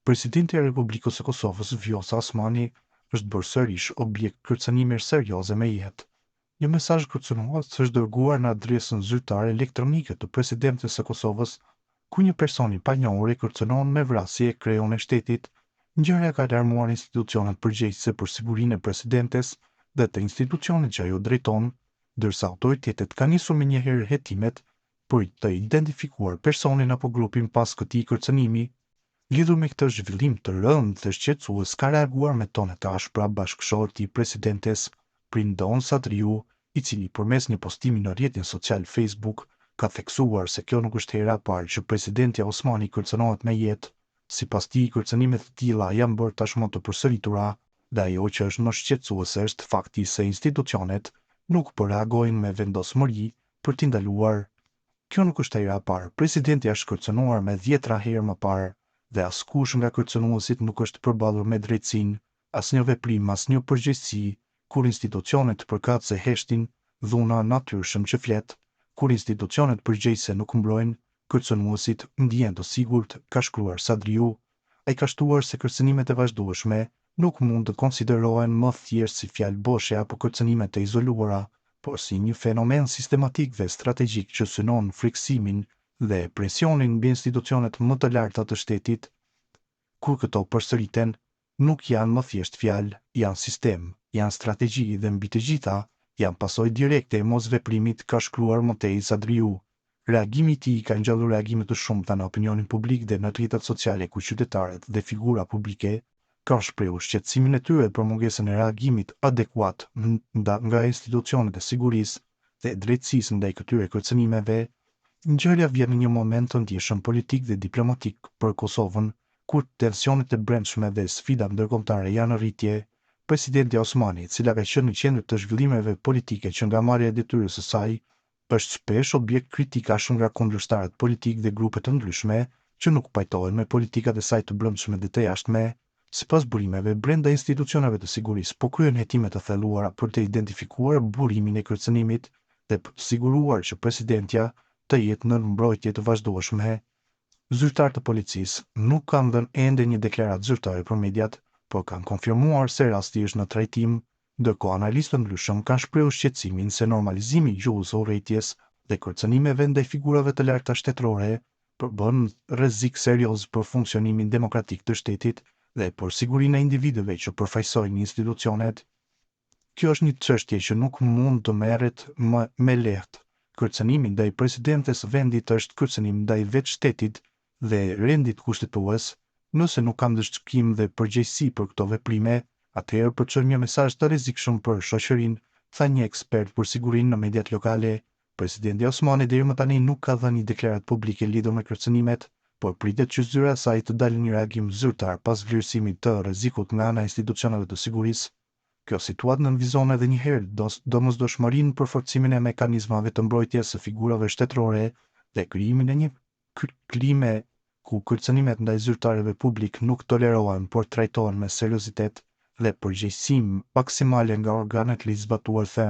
Presidenti e Republikës së Kosovës Vjosa Osmani është bërë sërish objekt kërcënimi serioze me jetë. Një mesazh kërcënues është dërguar në adresën zyrtare elektronike të Presidentes së Kosovës, ku një person i panjohur e kërcënon me vrasje kreun e shtetit. Ngjarja ka alarmuar institucionet përgjegjëse për sigurinë e presidentes dhe të institucionit që ajo drejton, ndërsa autoritetet kanë nisur menjëherë hetimet për të identifikuar personin apo grupin pas këtij kërcënimi. Lidhur me këtë zhvillim të rëndë dhe shqetësues, ka reaguar me tone të ashpra bashkëshorti i presidentes Prindon Satriu, i cili përmes një postimi në rrjetin social Facebook ka theksuar se kjo nuk është hera e parë që presidenti Osmani kërcënohet me jetë. Sipas tij, kërcënimet të tilla janë bërë tashmë të përsëritura, dhe ajo që është më shqetësuese është fakti se institucionet nuk po reagojnë me vendosmëri për t'i ndaluar. Kjo nuk është hera e parë. Presidenti është kërcënuar me 10 herë më parë, dhe askush nga kërcënuesit nuk është përballur me drejtsinë, asnjë veprim, asnjë përgjegjësi, kur institucionet përkatëse heshtin dhuna natyrshëm që flet, kur institucionet përgjegjëse nuk mbrojnë kërcënuesit ndihen të sigurt, ka shkruar Sadriu. Ai ka shtuar se kërcënimet e vazhdueshme nuk mund të konsiderohen më thjesht si fjalë boshe apo kërcënime të izoluara, por si një fenomen sistematik dhe strategjik që synon frikësimin dhe presionin mbi institucionet më të larta të shtetit. Kur këto përsëriten, nuk janë më thjesht fjalë, janë sistem, janë strategji dhe mbi të gjitha, janë pasojë direkte e mosveprimit, ka shkruar mëtej Sadriu. Reagimi i tij ka ngjallur reagime të shumta në opinionin publik dhe në rrjetet sociale, ku qytetarët dhe figura publike kanë shprehur shqetësimin e tyre për mungesën e reagimit adekuat nga institucionet e sigurisë dhe drejtësisë ndaj këtyre kërcënimeve. Ngjarja vjen në një moment të ndjeshëm politik dhe diplomatik për Kosovën, kur tensionet e brendshme dhe sfidat ndërkombëtare janë në rritje. Presidenti Osmani, e cila ka qenë në qendër të zhvillimeve politike që nga marrja e detyrës së saj, është shpesh objekt kritikash nga kundërshtarët politik dhe grupe të ndryshme që nuk pajtohen me politikat e saj të brendshme dhe të jashtme. Sipas burimeve brenda institucioneve të sigurisë, po kryen hetime të thelluara për të identifikuar burimin e kërcënimit dhe për të siguruar që presidentja të jetë në mbrojtje të vazhdueshme. Zyrtarët e policisë nuk kanë dhënë ende një deklaratë zyrtare për mediat, por kanë konfirmuar se rasti është në trajtim, ndërkohë analistë të ndryshëm kanë shprehur shqetësimin se normalizimi i gjuhës së urrëties dhe kërcënimeve ndaj figurave të larta shtetërore përbën rrezik serioz për funksionimin demokratik të shtetit dhe për sigurinë e individëve që përfaqësojnë institucionet. Kjo është një çështje që nuk mund të merret më me lehtë. Kërcënimi ndaj presidentes së vendit është kërcënim ndaj vetë shtetit dhe rendit kushtetues. Nëse nuk kam dëshkim dhe përgjegjësi për këto veprime, atëherë përçon një mesazh të rrezikshëm për shoqërinë, tha një ekspert për sigurinë në mediat lokale. Presidenti Osmani deri më tani nuk ka dhënë një deklaratë publike lidhur me kërcënimet, por pritet që zyra e saj të dalë një reagim zyrtar pas vlerësimit të rrezikut nga ana e institucioneve të sigurisë. Kjo situatë nënvizon edhe një herë domosdoshmërinë për forcimin e mekanizmave të mbrojtjes së figurave shtetërore dhe krijimin e një klime ku kërcënimet ndaj zyrtarëve publik nuk tolerohen, por trajtohen me seriozitet dhe përgjegjësi maksimale nga organet ligjzbatuese.